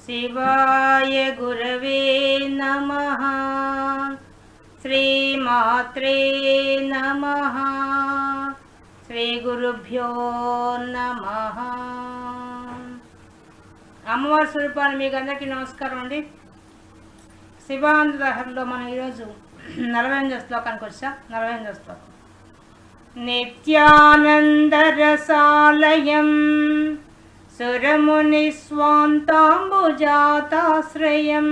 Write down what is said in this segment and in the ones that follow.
శివాయ గురవే నమః. శ్రీమాత్రే నమః. శ్రీ గురుభ్యో నమః. అమ్మవారి స్వరూపాన్ని మీకు అందరికీ నమస్కారం అండి. శివానందలహరిలో మనం ఈరోజు 48వ శ్లోకానికి వచ్చాం. 48వ శ్లోకం. నిత్యానందరసాలయం సురమునిస్వాంతాంబుజాతాశ్రయం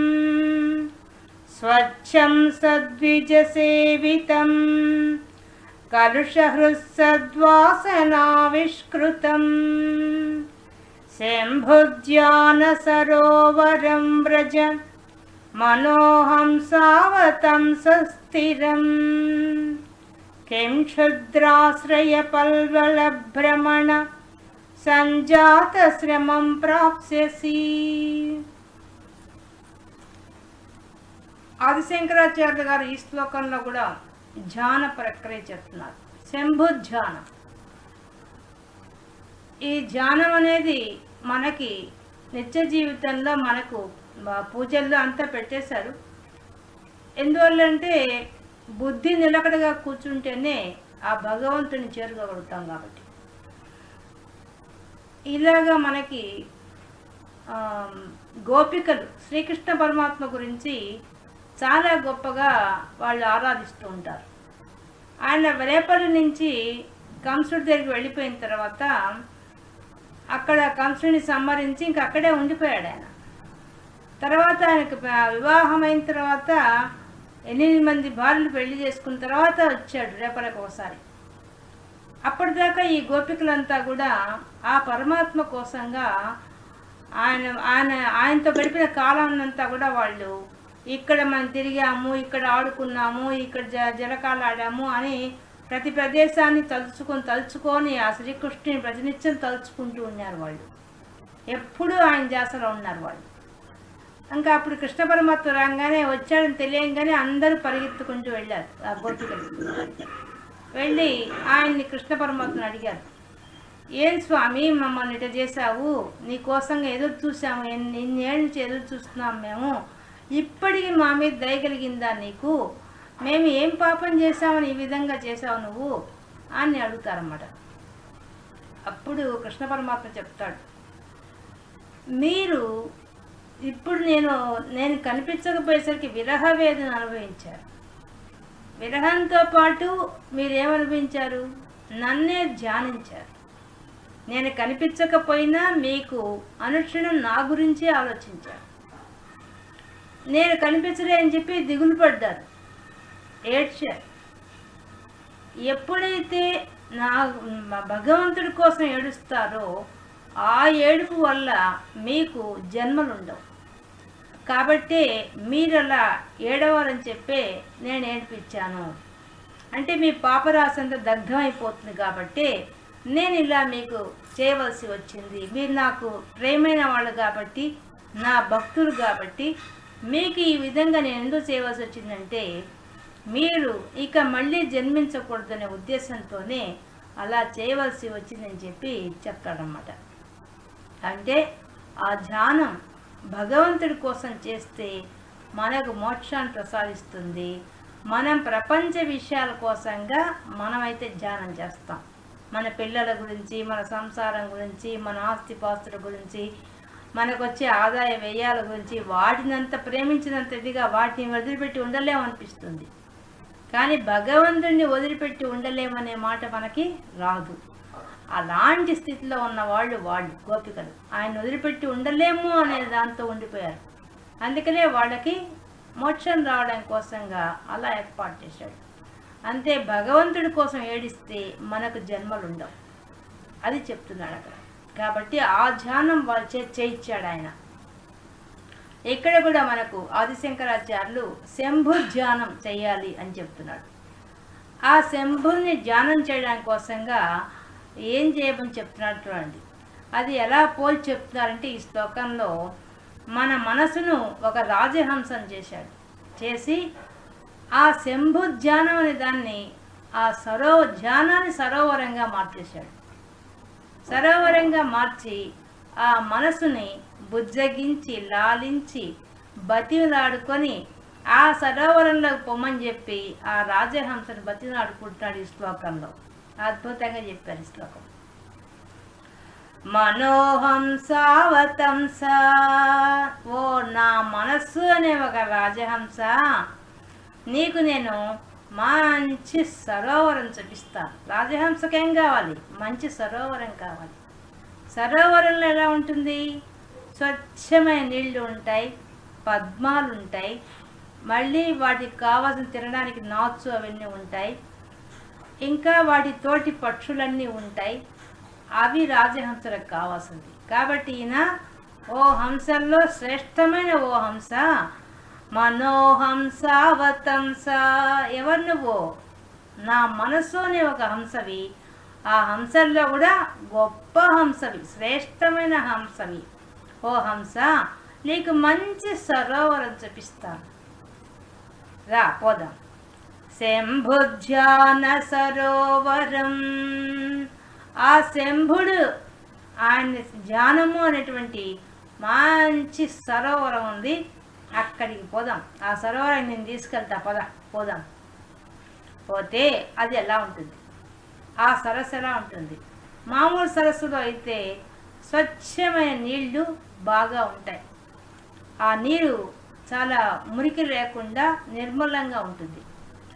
స్వచ్ఛం సద్విజసేవితం కలుషహృత్సద్వాసనావిష్కృతం శంభుజ్ఞాన సరోవరం వ్రజ మనోహంసావతం సస్థిరం కిం క్షుద్రాశ్రయ పల్వల భ్రమణ సంజాత శ్రమం ప్రాప్స్యసి. ఆదిశంకరాచార్య గారు ఈ శ్లోకంలో కూడా ధ్యాన ప్రక్రియ చెప్తున్నారు. శంభు ధ్యానం. ఈ ధ్యానం అనేది మనకి నిత్య జీవితంలో మనకు పూజల్లో అంతా పెట్టేశారు. ఎందువల్లంటే బుద్ధి నిలకడగా కూర్చుంటేనే ఆ భగవంతుని చేరుకోగలుగుతాం కాబట్టి. ఇలాగా మనకి గోపికలు శ్రీకృష్ణ పరమాత్మ గురించి చాలా గొప్పగా వాళ్ళు ఆరాధిస్తూ ఉంటారు. ఆయన రేపటి నుంచి కంసుడి దగ్గరికి వెళ్ళిపోయిన తర్వాత అక్కడ కంసుడిని సంహరించి ఇంక అక్కడే ఉండిపోయాడు ఆయన. తర్వాత ఆయనకు వివాహమైన తర్వాత 8 మంది భార్యలు పెళ్లి చేసుకున్న తర్వాత వచ్చాడు రేపటికి ఒకసారి. అప్పటిదాకా ఈ గోపికలంతా కూడా ఆ పరమాత్మ కోసంగా ఆయనతో గడిపిన కాలాన్నంతా కూడా వాళ్ళు ఇక్కడ మనం తిరిగాము, ఇక్కడ ఆడుకున్నాము, ఇక్కడ జలకాలు ఆడాము అని ప్రతి ప్రదేశాన్ని తలుచుకొని ఆ శ్రీకృష్ణుని ప్రతినిత్యం తలుచుకుంటూ ఉన్నారు వాళ్ళు. ఎప్పుడూ ఆయన ధ్యాసలో ఉన్నారు వాళ్ళు. ఇంకా అప్పుడు కృష్ణ పరమాత్మ రాగానే వచ్చాడని తెలియంగానే అందరూ పరిగెత్తుకుంటూ వెళ్ళారు. ఆ గోపికలు వెళ్ళి ఆయన్ని కృష్ణ పరమాత్మను అడిగారు, ఏం స్వామి మమ్మల్ని ఇట చేశావు, నీ కోసంగా ఎదురు చూసాము, ఇన్నేళ్ళ నుంచి ఎదురు చూస్తున్నాం మేము, ఇప్పటికీ మా మీద దయ కలిగిందా నీకు, మేము ఏం పాపం చేశామని ఈ విధంగా చేసావు నువ్వు అని అడుగుతారన్నమాట. అప్పుడు కృష్ణ పరమాత్మ చెప్తాడు, మీరు ఇప్పుడు నేను కనిపించకపోయేసరికి విరహ వేదన అనుభవించారు. విరహంతో పాటు మీరేమనుభవించారు? నన్నే ధ్యానించారు. నేను కనిపించకపోయినా మీకు అనుక్షణం నా గురించే ఆలోచించారు. నేను కనిపించలే అని చెప్పి దిగులు పడ్డారు, ఏడ్చారు. ఎప్పుడైతే నా భగవంతుడి కోసం ఏడుస్తారో ఆ ఏడుపు వల్ల మీకు జన్మలుండవు. కాబట్టి మీరు అలా ఏడవాలని చెప్పే నేను ఏడిపించాను. అంటే మీ పాపరాశి అంతా దగ్ధమైపోతుంది కాబట్టి నేను ఇలా మీకు చేయవలసి వచ్చింది. మీరు నాకు ప్రేమైన వాళ్ళు కాబట్టి, నా భక్తులు కాబట్టి మీకు ఈ విధంగా నేను ఎందుకు చేయవలసి వచ్చిందంటే మీరు ఇక మళ్ళీ జన్మించకూడదనే ఉద్దేశంతోనే అలా చేయవలసి వచ్చిందని చెప్పి చెప్తాడన్నమాట. అంటే ఆ ధ్యానం భగవంతుడి కోసం చేస్తే మనకు మోక్షాన్ని ప్రసాదిస్తుంది. మనం ప్రపంచ విషయాల కోసంగా మనమైతే ధ్యానం చేస్తాం. మన పిల్లల గురించి, మన సంసారం గురించి, మన ఆస్తిపాస్తుల గురించి, మనకు వచ్చే ఆదాయ వ్యయాల గురించి వాటినంత ప్రేమించినంత ఇదిగా వాటిని వదిలిపెట్టి ఉండలేమనిపిస్తుంది. కానీ భగవంతుడిని వదిలిపెట్టి ఉండలేమనే మాట మనకి రాదు. అలాంటి స్థితిలో ఉన్న వాళ్ళు గోపికలు ఆయన వదిలిపెట్టి ఉండలేము అనే దాంతో ఉండిపోయారు. అందుకనే వాళ్ళకి మోక్షం రావడం కోసంగా అలా ఏర్పాటు చేశాడు. అంతే, భగవంతుడి కోసం ఏడిస్తే మనకు జన్మలు ఉండవు, అది చెప్తున్నాడు అక్కడ. కాబట్టి ఆ ధ్యానం వాళ్ళు చేయించాడు ఆయన. ఇక్కడ కూడా మనకు ఆదిశంకరాచార్యులు శంభు ధ్యానం చేయాలి అని చెప్తున్నాడు. ఆ శంభుని ధ్యానం చేయడం కోసంగా ఏం చేయమని చెప్తున్నాడు చూడండి. అది ఎలా పోల్చి చెప్తున్నారంటే ఈ శ్లోకంలో మన మనసును ఒక రాజహంసం చేసి ఆ శంభు ధ్యానం అనే దాన్ని ఆ ధ్యానాన్ని సరోవరంగా మార్చేశాడు. సరోవరంగా మార్చి ఆ మనసుని బుజ్జగించి లాలించి బతిలాడుకొని ఆ సరోవరంలోకి పొమ్మని చెప్పి ఆ రాజహంసను బతిలాడుకుంటున్నాడు ఈ శ్లోకంలో. అద్భుతంగా చెప్పారు ఈ శ్లోకం. మనోహంసావతంస, ఓ నా మనస్సు అనే ఒక రాజహంస, నీకు నేను మంచి సరోవరం చూపిస్తాను. రాజహంసకేం కావాలి? మంచి సరోవరం కావాలి. సరోవరంలో ఎలా ఉంటుంది? స్వచ్ఛమైన నీళ్లు ఉంటాయి, పద్మాలు ఉంటాయి, మళ్ళీ వాటికి కావాల్సిన తినడానికి నాచు అవన్నీ ఉంటాయి, ఇంకా వాటి తోటి పక్షులన్నీ ఉంటాయి. అవి రాజహంసలకు కావాల్సింది. కాబట్టి ఈయన ఓ హంసల్లో శ్రేష్టమైన ఓ హంస, మనోహంసావతంస, ఎవరు నువ్వు? నా మనసు అనే ఒక హంసవి. ఆ హంసల్లో కూడా గొప్ప హంసవి, శ్రేష్టమైన హంసవి. ఓ హంస, నీకు మంచి సరోవరం చూపిస్తాను, రా పోదాం. శంభుధ్యాన సరోవరం, ఆ శంభుడు ఆయన ధ్యానము అనేటువంటి మంచి సరోవరం ఉంది, అక్కడికి పోదాం. ఆ సరోవరాన్ని నేను తీసుకెళ్తా, పోదాం. పోతే అది ఎలా ఉంటుంది? ఆ సరస్సు ఎలా ఉంటుంది? మామూలు సరస్సులో అయితే స్వచ్ఛమైన నీళ్లు బాగా ఉంటాయి. ఆ నీరు చాలా మురికి లేకుండా నిర్మలంగా ఉంటుంది.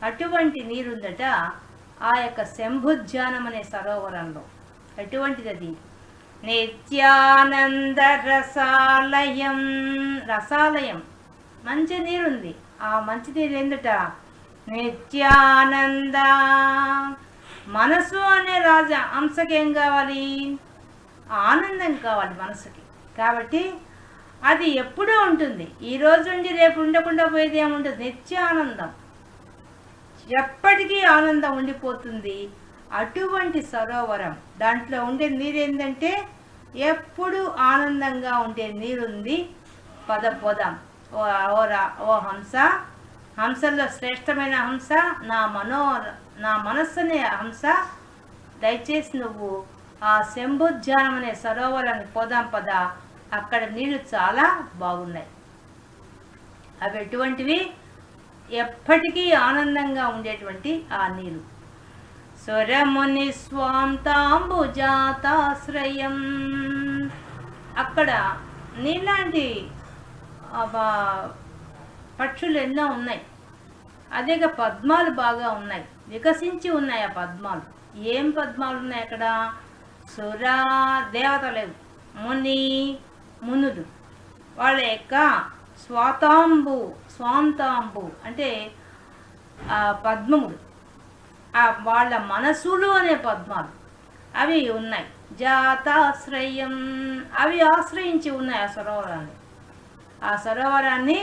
అటువంటి నీరుందట ఆ యొక్క శంభుధ్యానం అనే సరోవరంలో. ఎటువంటిది అది? నిత్యానంద రసాలయం, రసాలయం, మంచి నీరుంది. ఆ మంచి నీరు ఎందుట? నిత్యానంద. మనసు అనే రాజా హంసకేం కావాలి? ఆనందం కావాలి మనసుకి. కాబట్టి అది ఎప్పుడూ ఉంటుంది. ఈ రోజు నుండి రేపు ఉండకుండా పోయేది ఏముంటుంది? నిత్యానందం, ఎప్పటికీ ఆనందం ఉండిపోతుంది. అటువంటి సరోవరం, దాంట్లో ఉండే నీరు ఏంటంటే ఎప్పుడు ఆనందంగా ఉండే నీరుంది. పోదాం. ఓ హంస, హంసల్లో శ్రేష్టమైన హంస, నా మనస్సునే హంస, దయచేసి నువ్వు ఆ శంభుధ్యానం అనే సరోవరానికి పోదాం పదా. అక్కడ నీళ్లు చాలా బాగున్నాయి. అవి ఎటువంటివి? ఎప్పటికీ ఆనందంగా ఉండేటువంటి ఆ నీరు. స్వరముని స్వాంతాంబుజాతాశ్రయం, అక్కడ నీలాంటి పక్షులు ఎన్నో ఉన్నాయి. అదేగా పద్మాలు బాగా ఉన్నాయి, వికసించి ఉన్నాయి ఆ పద్మాలు. ఏం పద్మాలు ఉన్నాయి అక్కడ? సురా, దేవతలు, మునులు, వాళ్ళ యొక్క స్వాంతాంబు అంటే పద్మములు, వాళ్ళ మనసులు అనే పద్మాలు అవి ఉన్నాయి. జాతాశ్రయం, అవి ఆశ్రయించి ఉన్నాయి ఆ సరోవరాన్ని. ఆ సరోవరాన్ని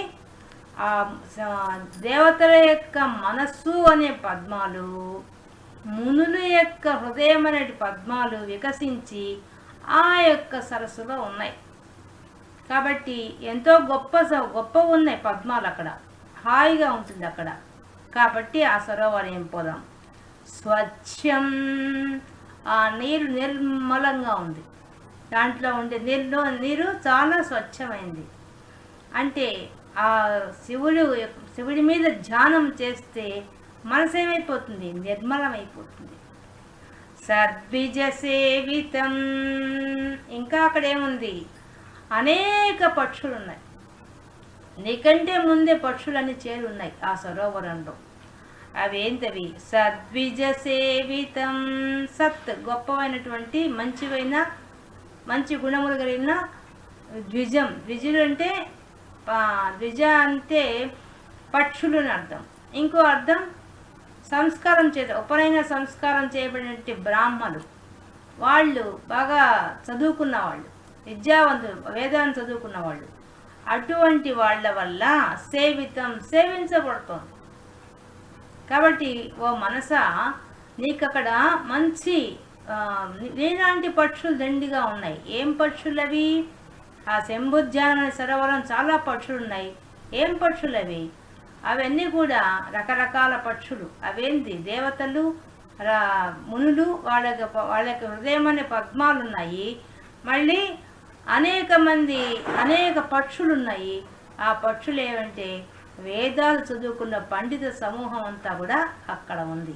దేవతల యొక్క మనస్సు అనే పద్మాలు, మునుల యొక్క హృదయం అనే పద్మాలు వికసించి ఆ యొక్క సరస్సులో ఉన్నాయి. కాబట్టి ఎంతో గొప్ప ఉన్నాయి పద్మాలు అక్కడ. హాయిగా ఉంటుంది అక్కడ. కాబట్టి ఆ సరోవరం పోదాం. స్వచ్ఛం, ఆ నీరు నిర్మలంగా ఉంది. దాంట్లో ఉండే నీరు చాలా స్వచ్ఛమైంది. అంటే ఆ శివుడి మీద ధ్యానం చేస్తే మనసు ఏమైపోతుంది? నిర్మలమైపోతుంది. సద్విజ సేవితం, ఇంకా అక్కడ ఏముంది? అనేక పక్షులు ఉన్నాయి. నీకంటే ముందే పక్షులన్నీ చేరున్నాయి ఆ సరోవరంలో. అవేంటవి? సద్విజ సేవితం, సత్ గొప్పమైనటువంటి మంచి గుణములు కలిగిన ద్విజం. ద్విజులు అంటే ద్విజ అంటే పక్షులు అని అర్థం. ఇంకో అర్థం ఉపనయన సంస్కారం చేయబడినటువంటి బ్రాహ్మణులు, వాళ్ళు బాగా చదువుకున్న వాళ్ళు, విద్యావంతులు, వేదాన్ని చదువుకున్న వాళ్ళు. అటువంటి వాళ్ళ వల్ల సేవించబడుతోంది. కాబట్టి ఓ మనసా, నీకు అక్కడ మంచి నీలాంటి పక్షులు దండిగా ఉన్నాయి. ఏం పక్షులు అవి? ఆ శంభుధ్యాన సరోవరం చాలా పక్షులు ఉన్నాయి. ఏం పక్షులు అవి? అవన్నీ కూడా రకరకాల పక్షులు. అవేంటి? దేవతలు, మునులు, వాళ్ళ యొక్క హృదయం అనే పద్మాలు ఉన్నాయి. మళ్ళీ అనేక పక్షులు ఉన్నాయి. ఆ పక్షులు ఏమంటే వేదాలు చదువుకున్న పండిత సమూహం అంతా కూడా అక్కడ ఉంది.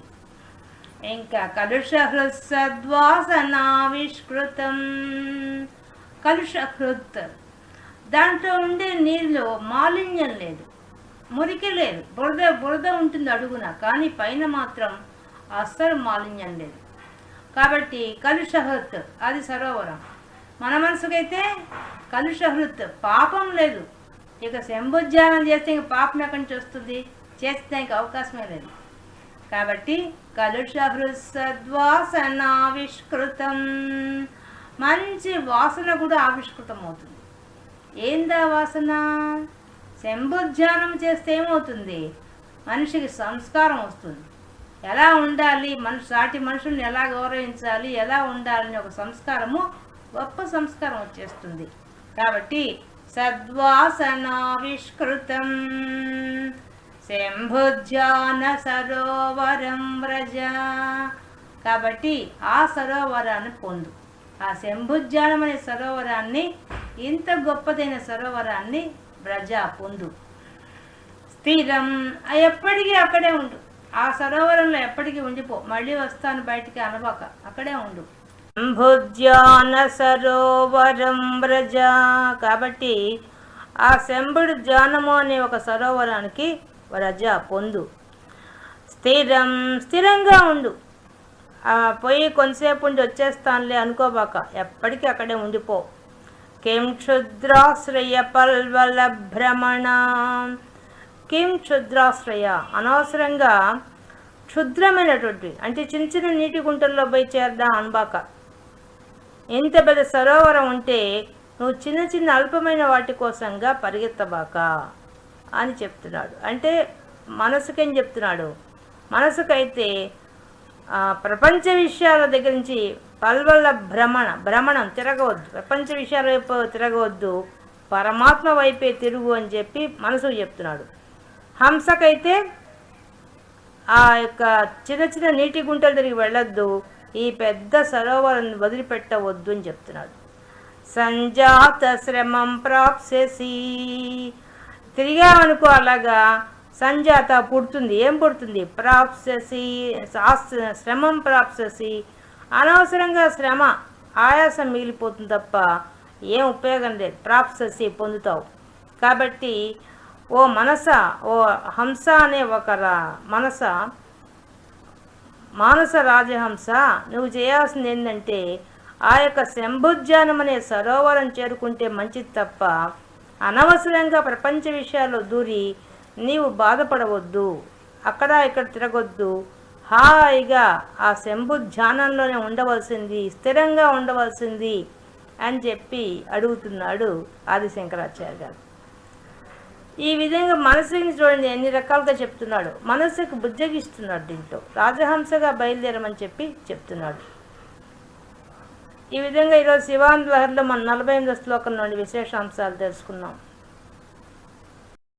ఇంకా కలుషహృత్సద్వాసనావిష్కృతం, కలుషహృత్ దాంట్లో ఉండే నీళ్ళు మాలిన్యం లేదు, మురికి లేదు, బురద ఉంటుంది అడుగున, కానీ పైన మాత్రం అస్సలు మాలిన్యం లేదు. కాబట్టి కలుషహృత్ అది సరోవరం. మన మనసుకైతే కలుషహృత్ పాపం లేదు. ఇక శంభుధ్యానం చేస్తే ఇంక పాపం ఎక్కడి నుంచి వస్తుంది? చేసేదానికి అవకాశమే లేదు. కాబట్టి కలుషహృత్ సద్వాసనావిష్కృతం, మంచి వాసన కూడా ఆవిష్కృతం అవుతుంది. ఏందా వాసన? శంభుధ్యానం చేస్తే ఏమవుతుంది? మనిషికి సంస్కారం వస్తుంది. ఎలా ఉండాలి, సాటి మనుషుల్ని ఎలా గౌరవించాలి, ఎలా ఉండాలని ఒక సంస్కారము, గొప్ప సంస్కారం వచ్చేస్తుంది. కాబట్టి సద్వాసనావిష్కృతం శంభుధ్యాన సరోవరం వ్రజ. కాబట్టి ఆ సరోవరాన్ని పొందు. ఆ శంభుధ్యానం అనే సరోవరాన్ని, ఇంత గొప్పదైన సరోవరాన్ని వ్రజ పొందు. స్థిరం ఎప్పటికీ అక్కడే ఉండు. ఆ సరోవరంలో ఎప్పటికీ ఉండిపో. మళ్ళీ వస్తాను బయటికి అనబాక, అక్కడే ఉండు. శంభుధ్యాన సరోవరం వ్రజ. కాబట్టి ఆ శంభుడు ధ్యానము అనే ఒక సరోవరానికి వ్రజ పొందు. స్థిరంగా ఉండు. పోయి కొంతసేపు ఉండి వచ్చేస్తానులే అనుకోబాక, ఎప్పటికీ అక్కడే ఉండిపో. కిం క్షుద్రాశ్రయ పల్వల భ్రమణ. కిం క్షుద్రాశ్రయ, అనవసరంగా క్షుద్రమైనటువంటి అంటే చిన్న చిన్న నీటి గుంటల్లో పోయి చేద్దాం అనబాక. ఎంత పెద్ద సరోవరం ఉంటే నువ్వు చిన్న చిన్న అల్పమైన వాటి కోసంగా పరిగెత్తబాక అని చెప్తున్నాడు. అంటే మనసుకేం చెప్తున్నాడు? మనసుకైతే ప్రపంచ విషయాల దగ్గర నుంచి పల్వల భ్రమణం తిరగవద్దు, ప్రపంచ విషయాల వైపు తిరగవద్దు, పరమాత్మ వైపే తిరుగు అని చెప్పి మనసుకు చెప్తున్నాడు. హంసకైతే ఆ యొక్క చిన్న చిన్న నీటి గుంటలు తిరిగి వెళ్ళొద్దు, ఈ పెద్ద సరోవరాన్ని వదిలిపెట్టవద్దు అని చెప్తున్నాడు. సంజాత శ్రమం ప్రాప్స్యసి. తిరిగామనుకో అలాగా సంజాత పుడుతుంది. ఏం పుడుతుంది? ప్రాప్స్యసి, శ్రమం ప్రాప్స్యసి. అనవసరంగా శ్రమ, ఆయాసం మిగిలిపోతుంది తప్ప ఏం ఉపయోగం లేదు. ప్రాప్స్యసి పొందుతావు. కాబట్టి ఓ మనస, ఓ హంస అనే ఒక మానస రాజహంస, నువ్వు చేయాల్సింది ఏంటంటే ఆ యొక్క శంభుధ్యానం అనే సరోవరం చేరుకుంటే మంచిది తప్ప అనవసరంగా ప్రపంచ విషయాల్లో దూరి నీవు బాధపడవద్దు, అక్కడ ఇక్కడ తిరగొద్దు. హాయిగా ఆ శంభుధ్యానంలోనే ఉండవలసింది, స్థిరంగా ఉండవలసింది అని చెప్పి అడుగుతున్నాడు ఆదిశంకరాచార్య గారు. ఈ విధంగా మనసుని చూడండి ఎన్ని రకాలుగా చెప్తున్నాడు. మనసుకు బుజ్జగిస్తున్నాడు. దీంట్లో రాజహంసగా బయలుదేరమని చెప్పి చెప్తున్నాడు. ఈ విధంగా ఈరోజు శివానంద లహరిలో మనం 48వ శ్లోకం నుండి విశేషాంశాలు తెలుసుకున్నాం.